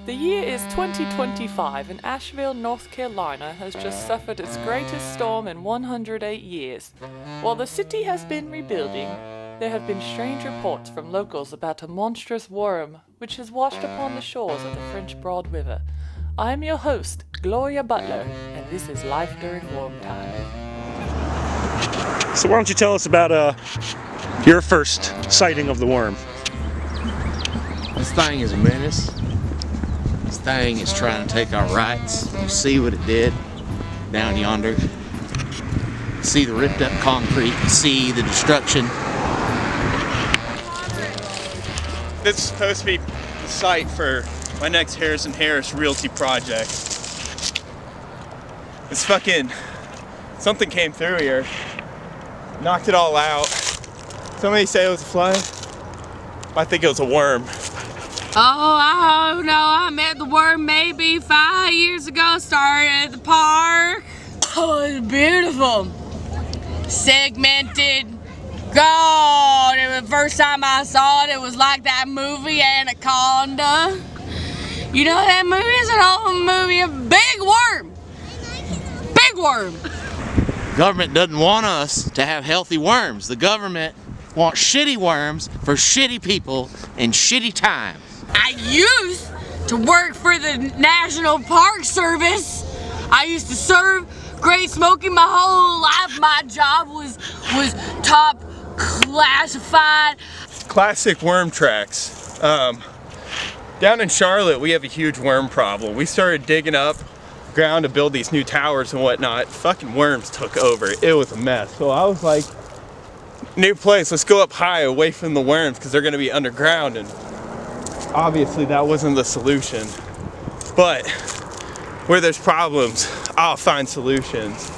The year is 2025 and Asheville, North Carolina has just suffered its greatest storm in 108 years. While the city has been rebuilding, there have been strange reports from locals about a monstrous worm which has washed upon the shores of the French Broad River. I am your host, Gloria Butler, and this is Life During Wormtime. So why don't you tell us about your first sighting of the worm? This thing is a menace. This thing is trying to take our rights. You see what it did down yonder. See the ripped up concrete. See the destruction. This is supposed to be the site for my next Harrison Harris Realty project. It's fucking, something came through here, knocked it all out. Somebody say it was a fly. I think it was a worm. Oh, I don't know. I met the worm maybe 5 years ago. Started at the park. Oh, it's beautiful. Segmented. God, the first time I saw it, it was like that movie Anaconda. You know that movie? It's an old movie. A big worm. Big worm. The government doesn't want us to have healthy worms. The government wants shitty worms for shitty people in shitty times. I used to work for the National Park Service. I used to serve Great Smoky my whole life. My job was top classified. Classic worm tracks. Down in Charlotte, we have a huge worm problem. We started digging up ground to build these new towers and whatnot. Fucking worms took over. It was a mess. So I was like, new place, let's go up high away from the worms because they're gonna be underground, and obviously that wasn't the solution. But where there's problems, I'll find solutions.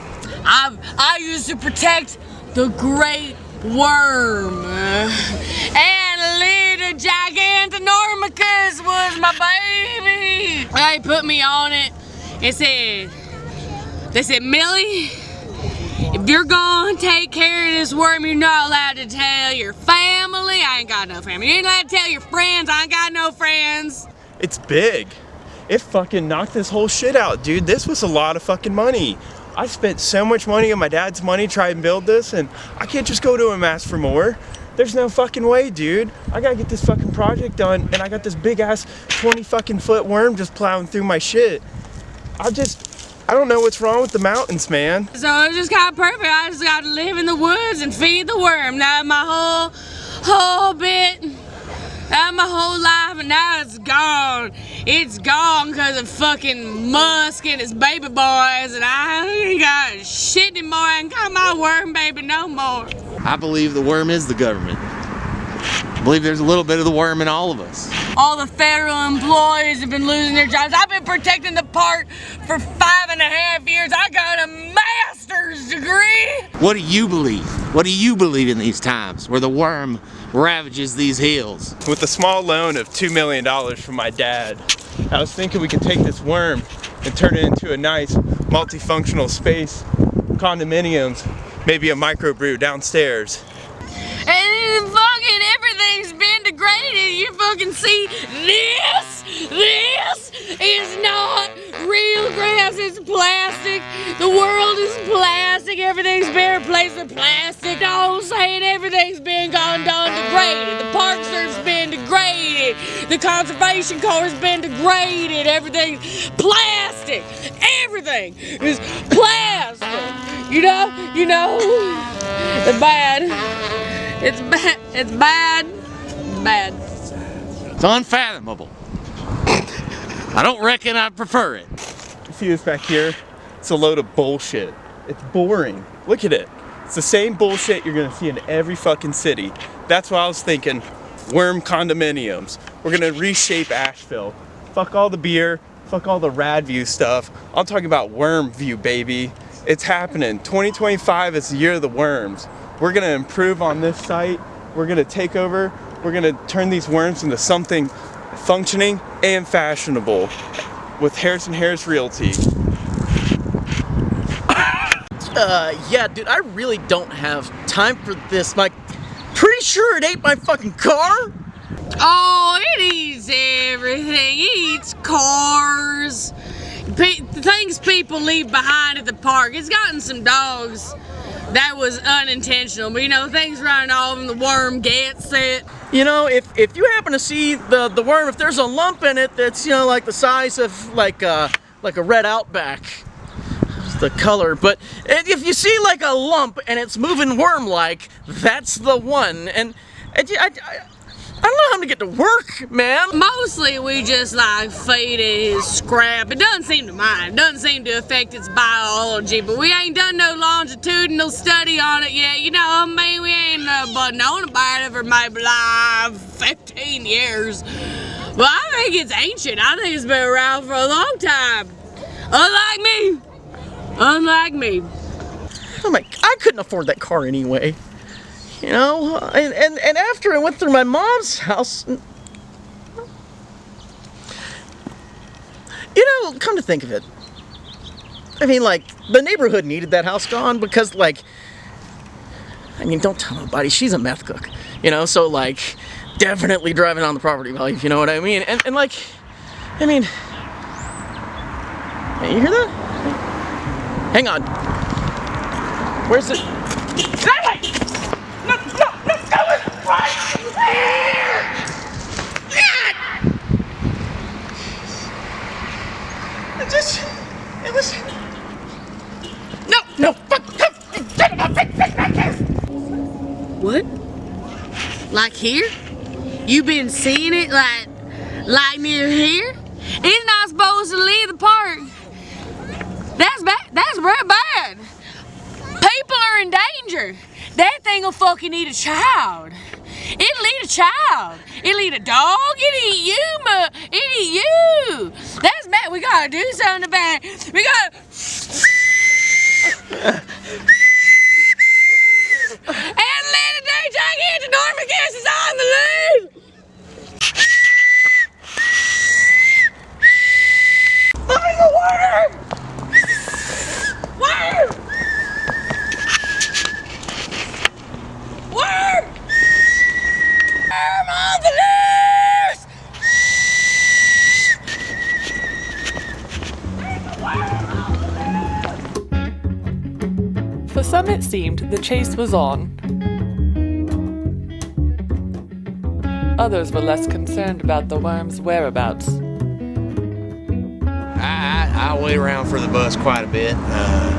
I used to protect the great worm. And little Gigantonormicus was my baby. They put me on it. They said, Millie, if you're gonna take care of this worm, you're not allowed to tell your family. I ain't got no family. You ain't allowed to tell your friends. I ain't got no friends. It's big. It fucking knocked this whole shit out, dude. This was a lot of fucking money. I spent so much money on my dad's money trying to build this, and I can't just go to him and ask for more. There's no fucking way, dude. I gotta get this fucking project done, and I got this big ass 20 fucking foot worm just plowing through my shit. I don't know what's wrong with the mountains, man. So it's just kind of perfect. I just got to live in the woods and feed the worm. Now my whole life, and now it's gone. It's gone because of fucking Musk and his baby boys, and I ain't got shit anymore. I ain't got my worm baby no more. I believe the worm is the government. I believe there's a little bit of the worm in all of us. All the federal employees have been losing their jobs. I've been protecting the park for 5.5 years. I got a master's degree. What do you believe? What do you believe in these times where the worm ravages these hills? With a small loan of $2 million from my dad, I was thinking we could take this worm and turn it into a nice multifunctional space, condominiums, maybe a microbrew downstairs. And fucking everything's been degraded. You fucking see this? This is not real grass. It's plastic. The world is plastic. Everything's been replaced with plastic. Don't say it. Everything's been done degraded. The Park Service's been degraded. The Conservation Corps has been degraded. Everything's plastic. Everything is plastic. You know, it's bad. It's bad. It's bad. It's bad. It's unfathomable. I don't reckon I'd prefer it. You see this back here? It's a load of bullshit. It's boring. Look at it. It's the same bullshit you're gonna see in every fucking city. That's why I was thinking worm condominiums. We're gonna reshape Asheville. Fuck all the beer, fuck all the rad view stuff. I'm talking about worm view, baby. It's happening. 2025 is the year of the worms. We're gonna improve on this site. We're gonna take over. We're gonna turn these worms into something functioning and fashionable with Harrison Harris Realty. Yeah, dude, I really don't have time for this. Pretty sure it ate my fucking car. Oh, it eats everything. It eats cars, things people leave behind at the park. It's gotten some dogs that was unintentional, but you know, things running off and the worm gets it. You know, if you happen to see the worm, if there's a lump in it that's, you know, like the size of like a red Outback, the color, but if you see like a lump and it's moving worm-like, that's the one. And I don't know how to get to work, man. Mostly we just like feed it his scrap. It doesn't seem to mind. It doesn't seem to affect its biology, but we ain't done no longitudinal study on it yet. You know, I mean, we ain't but known about it for maybe like 15 years. Well, I think it's ancient. I think it's been around for a long time. Unlike me. I'm like, I couldn't afford that car anyway. You know, and after I went through my mom's house, you know, come to think of it, I mean, like, the neighborhood needed that house gone because, like, I mean, don't tell nobody, she's a meth cook, you know, so, like, definitely driving on the property value, you know what I mean? And like, I mean, hey, you hear that? Hang on. Where's it? It was. No, fuck. What? Like here? You been seeing it like near here? It's not supposed to leave the park. That's bad. That's real bad. People are in danger. That thing will fucking eat a child. It'll eat a child. It'll eat a dog. It'll eat you, it'll eat you. That's bad. We gotta do something about it. We gotta. Atlanta Day Gigantic Normicus is on the loose. Find the worm! Worm! Worm! Worm on the loose! For some it seemed the chase was on. Others were less concerned about the worm's whereabouts. I wait around for the bus quite a bit. I'm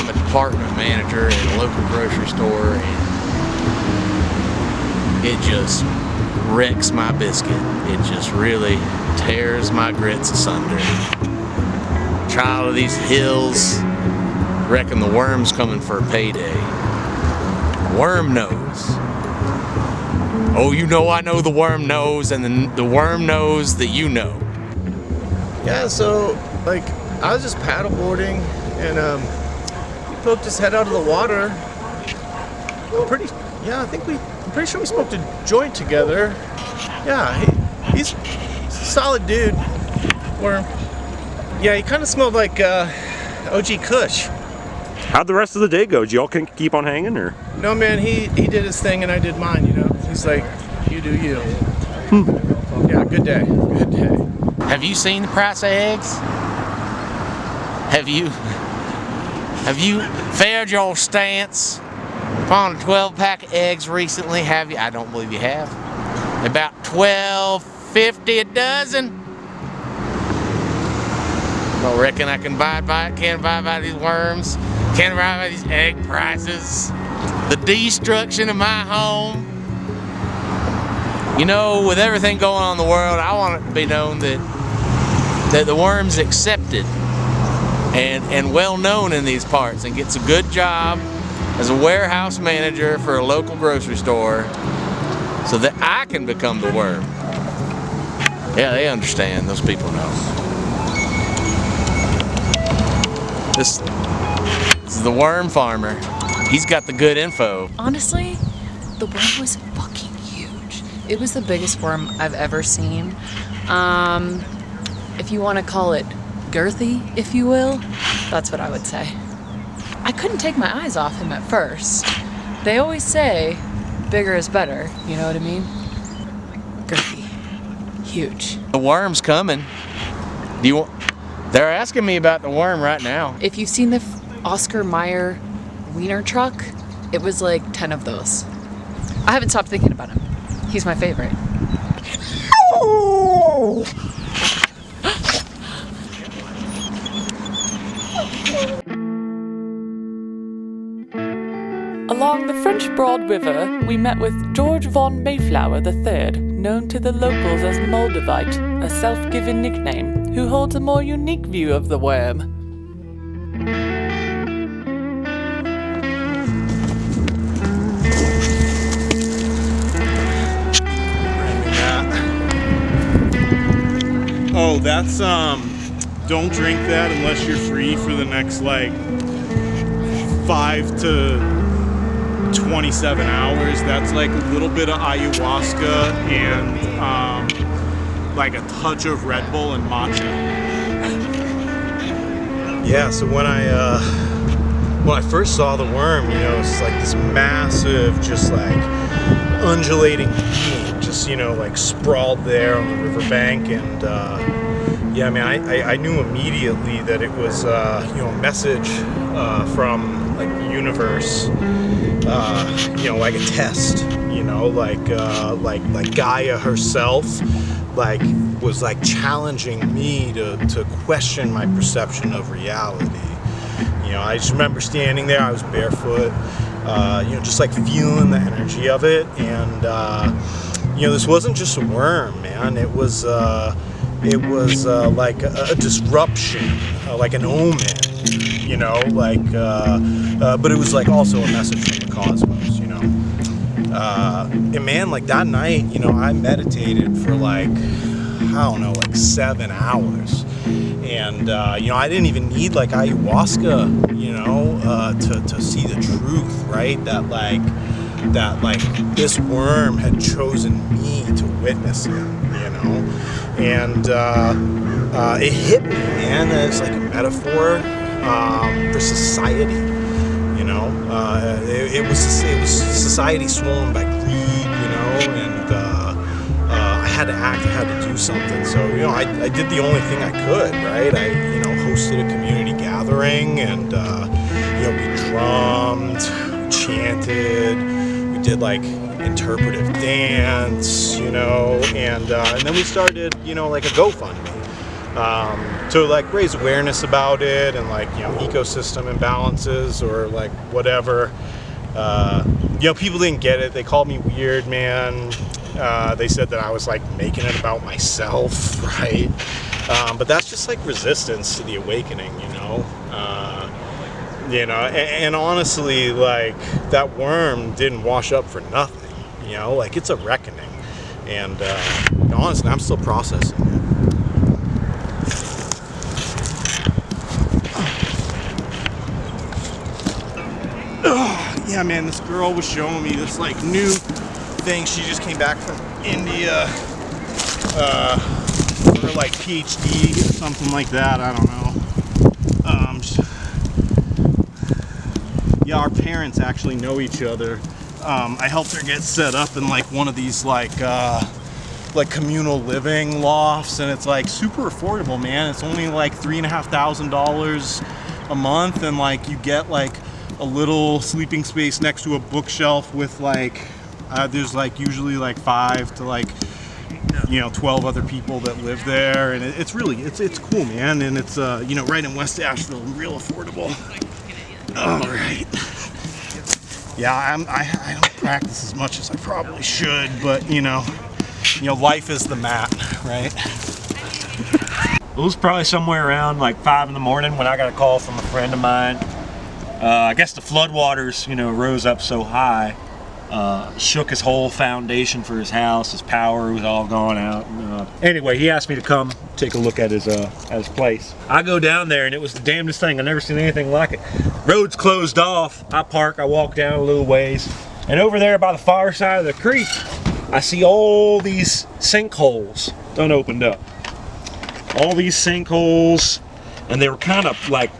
a department manager at a local grocery store, and it just wrecks my biscuit. It just really tears my grits asunder. Child of these hills, reckon the worm's coming for a payday. Worm knows. Oh, you know I know the worm knows, and the worm knows that you know. Yeah, so, like, I was just paddleboarding, and he poked his head out of the water. I'm pretty sure we smoked a joint together. Yeah, he's a solid dude. Worm. Yeah, he kind of smelled like OG Kush. How'd the rest of the day go? Did y'all keep on hanging, or? No, man, he did his thing and I did mine, you know? He's like, you do you. Yeah, good day, good day. Have you seen the price of eggs? Have you fared your stance upon a 12-pack of eggs recently? Have you? I don't believe you have. About $12.50 a dozen. I reckon I can buy by these worms. Can't buy by these egg prices. The destruction of my home. You know, with everything going on in the world, I want it to be known that the worm's accepted and well known in these parts and gets a good job as a warehouse manager for a local grocery store so that I can become the worm. Yeah, they understand. Those people know. This is the worm farmer. He's got the good info. Honestly, the worm was fucking huge. It was the biggest worm I've ever seen. If you want to call it girthy, if you will, that's what I would say. I couldn't take my eyes off him at first. They always say bigger is better, you know what I mean? Girthy. huge. The worm's coming. Do you want? They're asking me about the worm right now. If you've seen the Oscar Mayer wiener truck, it was like 10 of those. I haven't stopped thinking about him. He's my favorite. Along the French Broad River, we met with George von Mayflower III, known to the locals as Moldavite, a self-given nickname, who holds a more unique view of the worm. Oh, that's don't drink that unless you're free for the next like 5 to 27 hours. That's like a little bit of ayahuasca and like a touch of Red Bull and matcha. Yeah, so when I first saw the worm, you know, it's like this massive, just like undulating being, just, you know, like sprawled there on the riverbank. And yeah, I mean, I knew immediately that it was you know, a message from like the universe, you know, like a test, you know, like Gaia herself, like was like challenging me to question my perception of reality. You know, I just remember standing there, I was barefoot, you know, just like feeling the energy of it. And you know, this wasn't just a worm, man. It was like a disruption, like an omen, you know, like but it was like also a message from the cosmos, you know. And man, like that night, you know, I meditated for like, I don't know, like 7 hours. And you know, I didn't even need like ayahuasca, you know, to see the truth, right? That like this worm had chosen me to witness it, you know. And it hit me, man, as like a metaphor for society, you know. It was society swollen by greed, you know, and I had to act, I had to do something. So, you know, I did the only thing I could, right? I, you know, hosted a community gathering, and you know, we drummed, chanted, we did like interpretive dance, you know, and then we started, you know, like a GoFundMe to like raise awareness about it, and like, you know, ecosystem imbalances or like whatever. You know, people didn't get it. They called me weird, man. They said that I was like making it about myself, right? But that's just like resistance to the awakening, you know. You know, and honestly, like that worm didn't wash up for nothing. You know, like it's a reckoning, and honestly, I'm still processing it. Yeah, man, this girl was showing me this like new thing. She just came back from India for like PhD or something like that. I don't know. Yeah, our parents actually know each other. I helped her get set up in like one of these like communal living lofts, and it's like super affordable, man. It's only like $3,500 a month, and like you get like a little sleeping space next to a bookshelf with like there's like usually like 5 to like, you know, 12 other people that live there, and it's really it's cool, man. And it's you know, right in West Asheville, real affordable. All right. Yeah, I don't practice as much as I probably should, but you know, life is the mat, right? It was probably somewhere around like 5 in the morning when I got a call from a friend of mine. I guess the floodwaters, you know, rose up so high, shook his whole foundation for his house. His power was all gone out. Anyway, he asked me to come take a look at his place. I go down there, and it was the damnedest thing. I've never seen anything like it. Road's closed off. I park. I walk down a little ways, and over there by the far side of the creek, I see all these sinkholes done opened up. All these sinkholes, and they were kind of like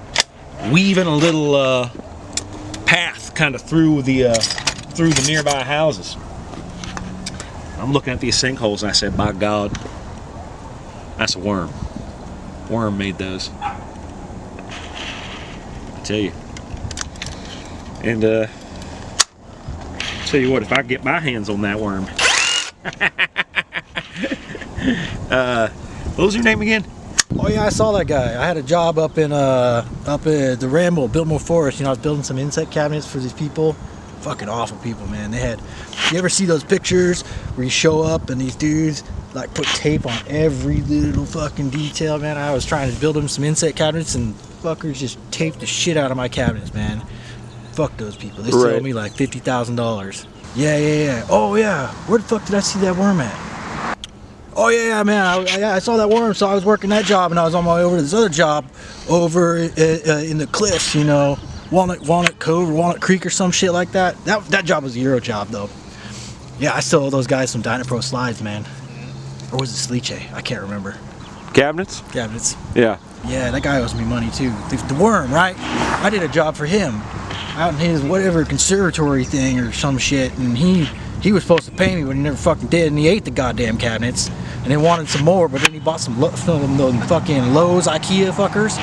weaving a little path kind of through the nearby houses. I'm looking at these sinkholes, and I said, by God, That's a worm. Worm made those. I tell you. And tell you what, if I get my hands on that worm. What was your name again? Oh yeah, I saw that guy. I had a job up at the Ramble, Biltmore Forest. You know, I was building some insect cabinets for these people. Fucking awful people, man. They had. You ever see those pictures where you show up and these dudes like put tape on every little fucking detail, man? I was trying to build them some insect cabinets and fuckers just taped the shit out of my cabinets, man. Fuck those people. They still owe me like $50,000. Yeah. Oh yeah. Where the fuck did I see that worm at? Oh yeah, man. I saw that worm, so I was working that job, and I was on my way over to this other job over in the cliffs, you know, Walnut Cove or Walnut Creek or some shit like that. That job was a Euro job though. Yeah, I still owe those guys some Dynapro slides, man. Or was it Sliche? I can't remember. Cabinets? Cabinets. Yeah. Yeah, that guy owes me money too. The worm, right? I did a job for him out in his whatever conservatory thing or some shit, and he was supposed to pay me, but he never fucking did, and he ate the goddamn cabinets, and he wanted some more, but then he bought some of them fucking Lowe's IKEA fuckers.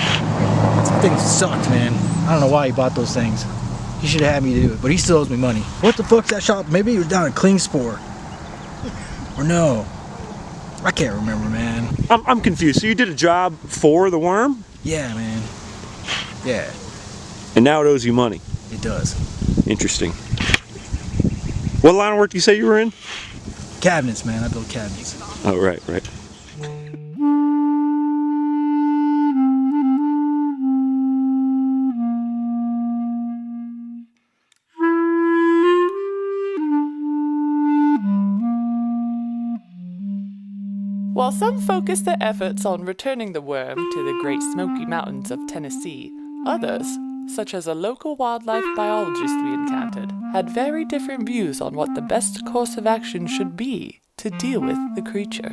Some things sucked, man. I don't know why he bought those things. He should have had me do it, but he still owes me money. What the fuck's that shop? Maybe he was down in Klingspor. Or no. I can't remember, man. I'm confused. So you did a job for the worm? Yeah, man. Yeah, And now it owes you money. it does. Interesting. What line of work do you say you were in? Cabinets, man. I build cabinets. Oh, right. While some focus their efforts on returning the worm to the Great Smoky Mountains of Tennessee, others, such as a local wildlife biologist we encountered, had very different views on what the best course of action should be to deal with the creature.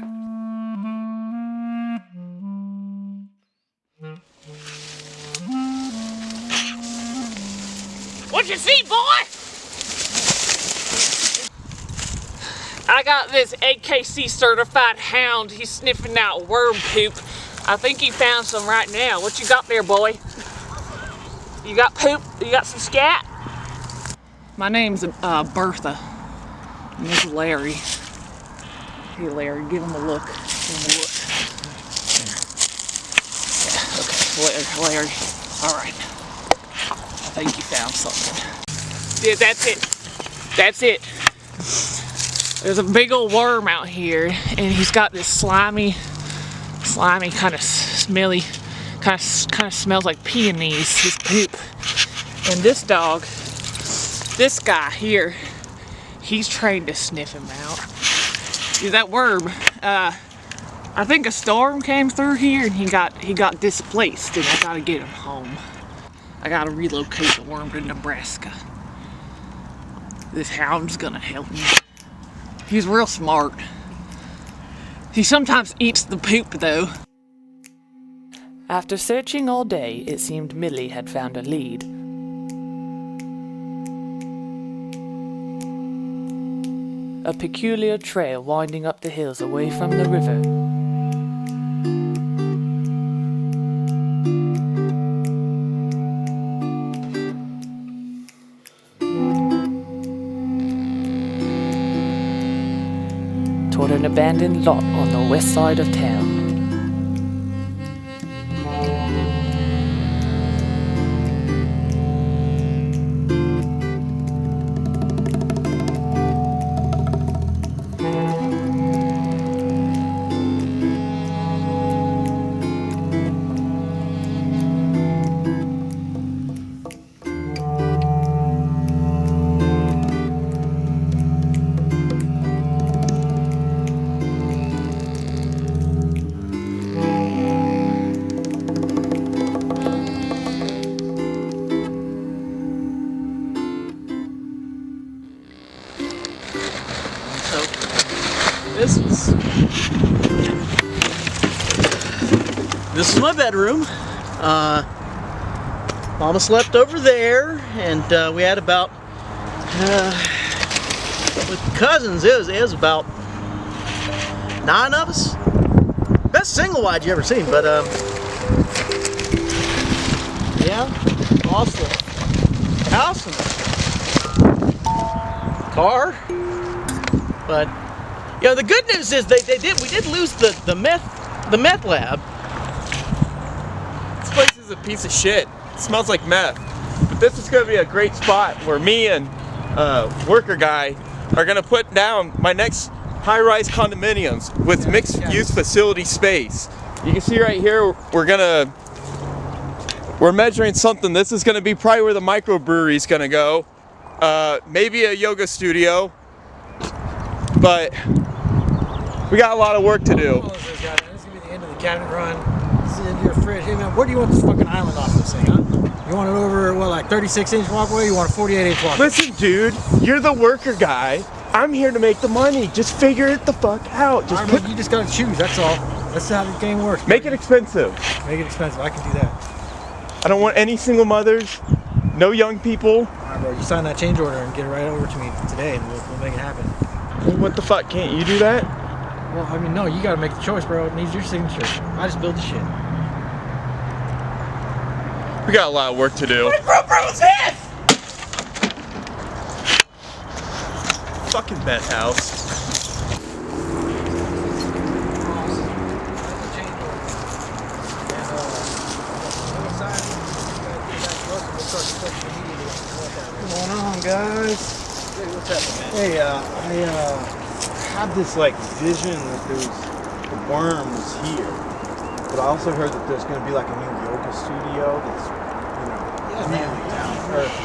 What you see, boy? I got this AKC certified hound. He's sniffing out worm poop. I think he found some right now. What you got there, boy? You got poop? You got some scat? My name's Bertha. And this is Larry. Hey Larry, give him a look. Yeah, okay. Larry. Alright. I think you found something. Yeah, that's it. That's it. There's a big old worm out here, and he's got this slimy, kind of smelly, kind of smells like peonies, his poop. And this dog, this guy here, he's trained to sniff him out. See, that worm, I think a storm came through here, and he got displaced, and I gotta get him home. I gotta relocate the worm to Nebraska. This hound's gonna help me. He's real smart. He sometimes eats the poop, though. After searching all day, it seemed Millie had found a lead. A peculiar trail winding up the hills away from the river. Toward an abandoned lot on the west side of town. This is my bedroom. Mama slept over there, and we had about with cousins. It was about 9 of us. best single wide you ever seen, but yeah, awesome. Awesome. Car. But you know, the good news is we did lose the meth lab. This place is a piece of shit. It smells like meth. But this is gonna be a great spot where me and worker guy are gonna put down my next high-rise condominiums with mixed-use facility space. You can see right here, we're measuring something. This is gonna be probably where the microbrewery is gonna go. Maybe a yoga studio, but we got a lot of work to do. This is gonna be the end of the cabinet run. This is the end of your fridge. Hey man, where do you want this fucking island off this thing, huh? You want it over, what, like 36-inch walkway? You want a 48-inch walkway? Listen, dude, you're the worker guy. I'm here to make the money. Just figure it the fuck out. Just Right, you just gotta choose, that's all. That's how the game works. make it expensive. Make it expensive, I can do that. I don't want any single mothers, no young people. Alright bro, you sign that change order and get it right over to me today and we'll make it happen. What the fuck, can't you do that? Well, I mean, no, you gotta make the choice, bro. It needs your signature. I just build the shit. We got a lot of work to do. Fucking bet house. What's going on, guys? Hey, I had this like vision that there's worms here, but I also heard that there's going to be like a new yoga studio that's, really down to earth.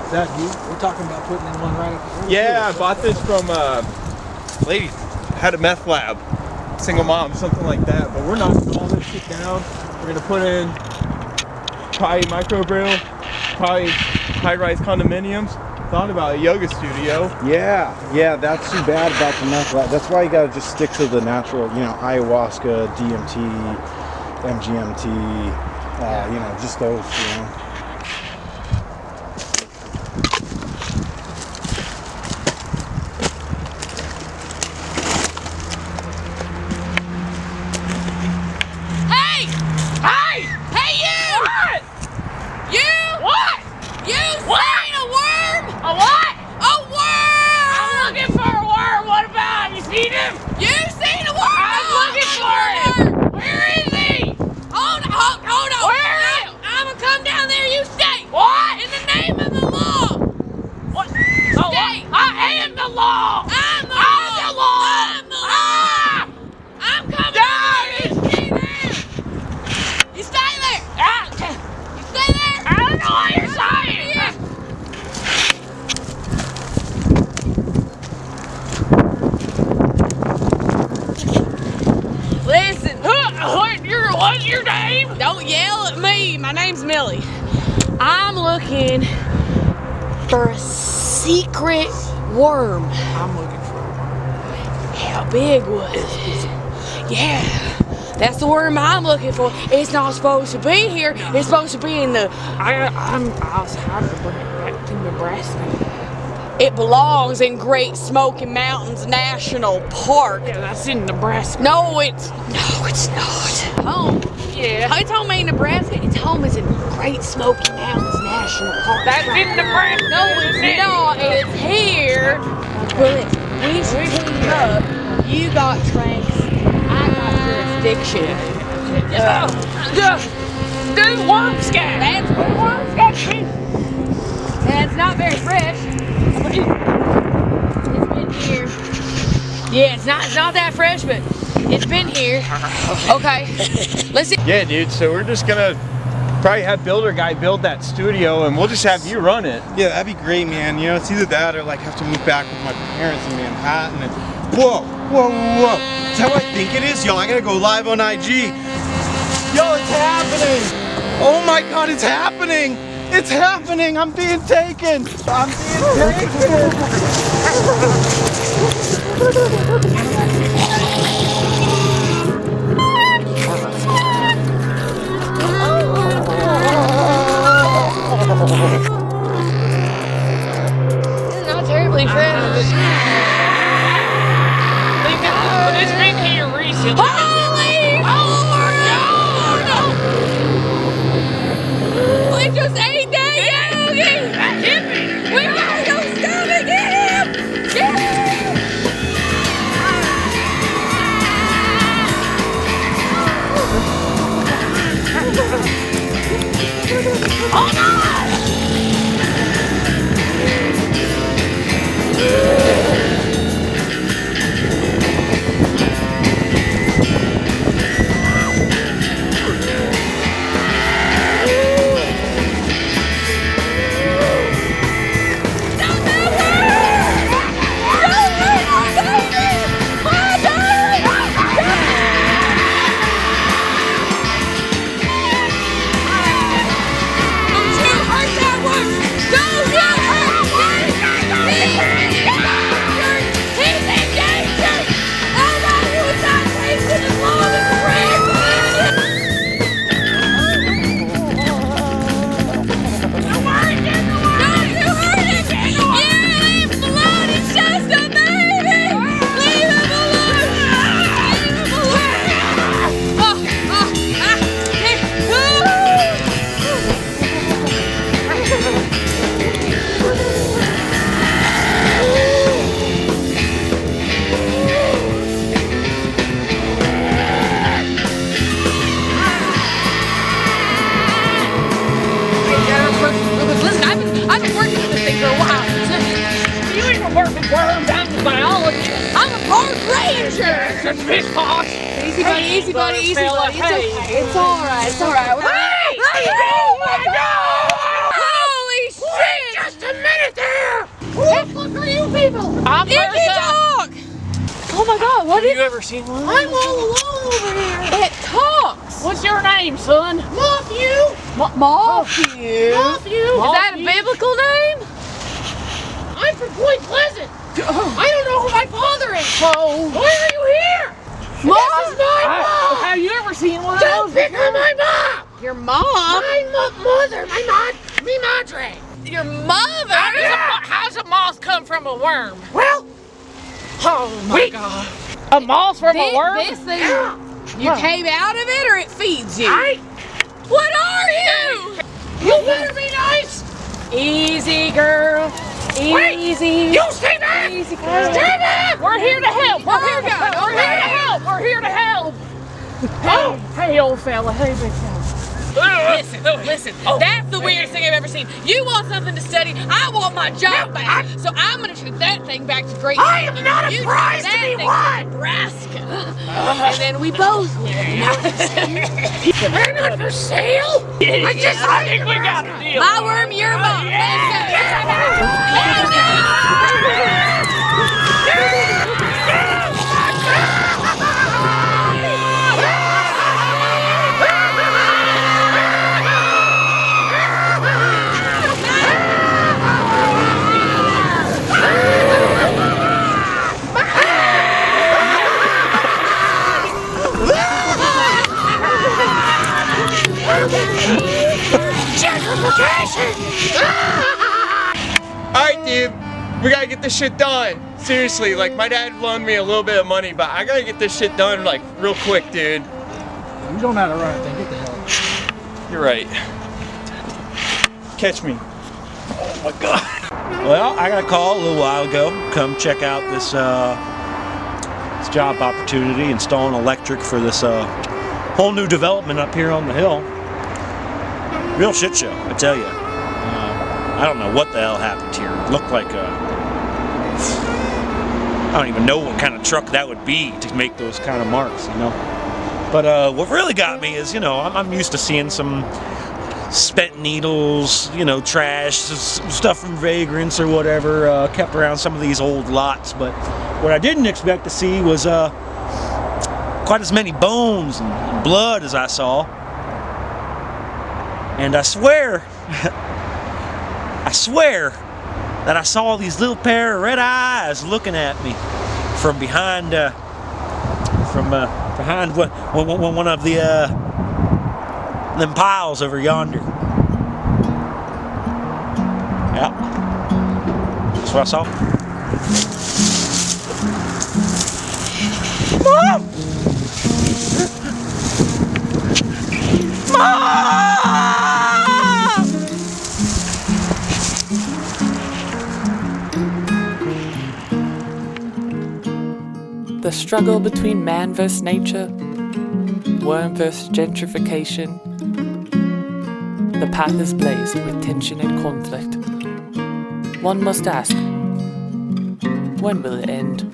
Is that you? We're talking about putting in one right up. Yeah, I bought this from a lady, had a meth lab, single mom, something like that. But we're knocking all this shit down. We're gonna put in probably microbrew, probably high-rise condominiums. Thought about a yoga studio. Yeah, that's too bad about the meth lab. That's why you gotta just stick to the natural, ayahuasca, DMT, MGMT, just those, Hey! Hey! Hey, you! What? You? What? You seen a worm? A what? A worm! I'm looking for a worm. What about? You seen him? You seen a worm? I'm looking for him. Where is he? Hold on. Where is he? I'm gonna come down there. You stay. What? In the name of the law. What? Stay. I am the law. I'm the law. I'm the law. I'm coming down. You stay there. You stay there. You stay there. I don't know what you're saying. Yeah. Listen. What's your name? Don't yell at me. My name's Millie. I'm looking for a secret worm. I'm looking for a worm. How big was it? Yeah. That's the worm I'm looking for. It's not supposed to be here. It's supposed to be in the... I was trying to bring it back to Nebraska. It belongs in Great Smoky Mountains National Park. Yeah, that's in Nebraska. No, it's not. Home. Yeah. It's home in Nebraska. Its home is in Great Smoky Mountains National Park. That's in Nebraska. No, it's not. It's here. But we should team up. You got tranks. I got jurisdiction. Do worm scat. That's worm scat. And it's not very fresh. It's been here. Yeah, it's not that fresh, but it's been here. Okay. Let's see. Yeah, dude. So we're just gonna probably have builder guy build that studio, and we'll just have you run it. Yeah, that'd be great, man. It's either that or like have to move back with my parents in Manhattan. And whoa. That's how I think it is, yo. I gotta go live on IG. Yo, it's happening. Oh my God, it's happening. It's happening. I'm being taken. I'm being taken. It's not terribly fresh. But it's been here recently. Holy Easy, buddy, easy, buddy, easy, buddy. It's okay. It's alright, it's alright. Hey! Oh my God! Holy shit! Wait just a minute there! Who the fuck are you people? I'm Icky Dog! Oh my God, what Have you ever seen one? I'm all alone over here. It talks. What's your name, son? Matthew. Matthew. Is that a biblical name? I'm from Point Pleasant. I don't know who my father is. Oh. Why are you here? Mom? This is my mom. Have you ever seen one of Don't those? pick on my mom. Your mom? My mother. Me madre. Your mother? How's a moth come from a worm? Well, Oh my God. A moth from a worm? This thing, you came out of it or it feeds you? What are you? You better be nice. Easy, girl. Easy. You stay back. Easy, girl. Stay back. We're here to help. We're here to help. We're here to help. We're here to help. Hey, old fella. Hey, big fella. Listen, that's the weirdest thing I've ever seen. You want something to study, I want my job back. So I'm gonna take that thing back to Great I am not you surprised take to be that thing to Nebraska. And then we both win. They're not for sale? I think we got a deal. My worm, your mom. Alright, dude. We gotta get this shit done. Seriously, like my dad loaned me a little bit of money, but I gotta get this shit done like real quick, dude. You don't know how to run a thing. Get the hell out. You're right. Catch me. Oh my God. Well, I got a call a little while ago. Come check out this this job opportunity, installing electric for this whole new development up here on the hill. Real shit show, I tell you. I don't know what the hell happened here. It looked like I don't even know what kind of truck that would be to make those kind of marks, you know. But what really got me is, you know, I'm used to seeing some spent needles, you know, trash, stuff from vagrants or whatever, kept around some of these old lots. But what I didn't expect to see was quite as many bones and blood as I saw. And I swear, I swear that I saw these little pair of red eyes looking at me from behind, behind one of the them piles over yonder. Yeah, that's what I saw. Mom! Mom! The struggle between man versus nature, worm versus gentrification. The path is blazed with tension and conflict. One must ask, when will it end?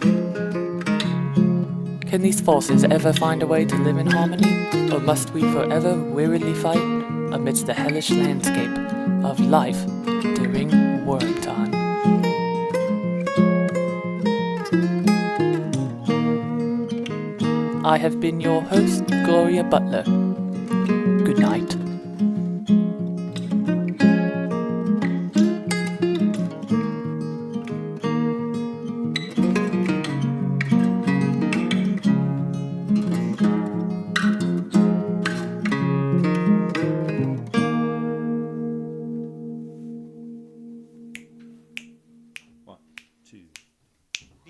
Can these forces ever find a way to live in harmony, or must we forever wearily fight amidst the hellish landscape of life during Wormtime? I have been your host, Gloria Butler. Good night.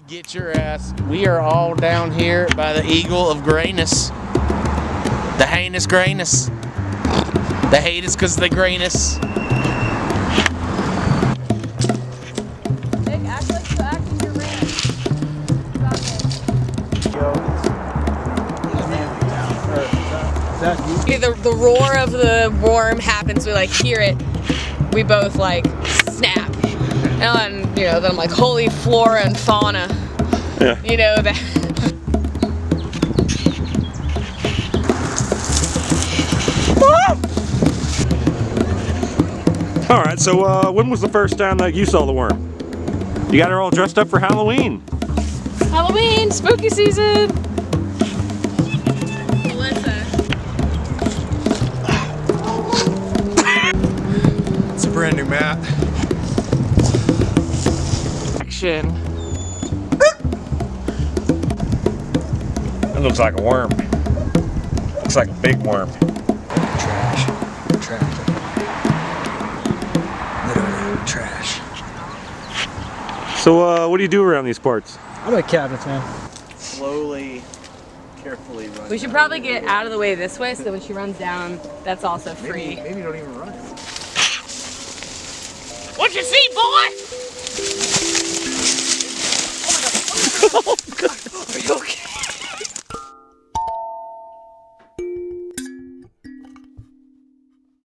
Get your ass. We are all down here by the Eagle of Grayness. The heinous grayness. They hate us because of the grayness. Nick, act like you act in your ranch. The roar of the worm happens, we like hear it. We both like snap. And then, you know, then I'm like, holy flora and fauna. Yeah. You know that. All right, so when was the first time that you saw the worm? You got her all dressed up for Halloween. Halloween, spooky season. It's a brand new mat. Action. It looks like a worm. Looks like a big worm. Trash. Trash. Literally trash. So what do you do around these parts? I like cabinets, man. Slowly, carefully run. We should probably get out of the way this way so that when she runs down, that's also free. Maybe don't even run it. What you see, boy? Are you okay?